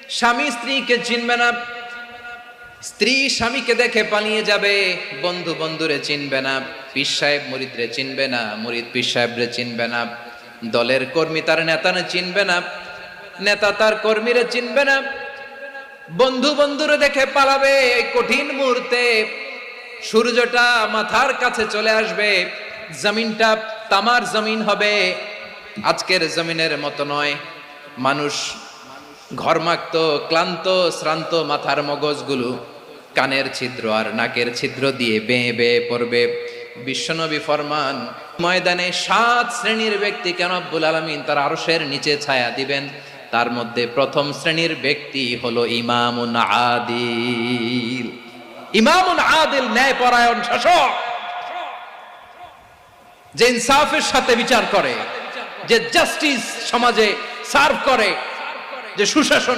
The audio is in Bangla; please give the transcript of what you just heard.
স্বামী স্ত্রীকে চিনবে না, স্ত্রী স্বামীকে দেখে পালিয়ে যাবে, বন্ধু বন্ধুরে চিনবে না, পীর সাহেব মুরিদরে চিনবে না, মুরিদ পীর সাহেবরে চিনবে না, দলের কর্মী তার নেতারে চিনবে না, নেতা তার কর্মীরে চিনবে না, বন্ধু বন্ধুরে দেখে পালাবে। এই কঠিন মুহূর্তে সূর্যটা মাথার কাছে চলে আসবে, জমিনটা তামার জমিন হবে, আজকের জমিনের মতো নয়। মানুষ ঘর্মাক্ত, ক্লান্ত, শ্রান্ত মাথার মগজগুলো কানের ছিদ্র আর নাকের ছিদ্র দিয়ে বেয়ে বেয়ে পড়বে। বিশ্বনবী ফরমান, ময়দানে 7 শ্রেণীর ব্যক্তিকে রব্বুল আলামিন তার আরশের নিচে ছায়া দিবেন। তার মধ্যে প্রথম শ্রেণীর ব্যক্তি হলো ইমামুন আদিল। ইমামুন আদিল, ন্যায়পরায়ণ শাসক, যে ইনসাফের সাথে বিচার করে, যে জাস্টিস সমাজে সার্ভ করে, যে সুশাসন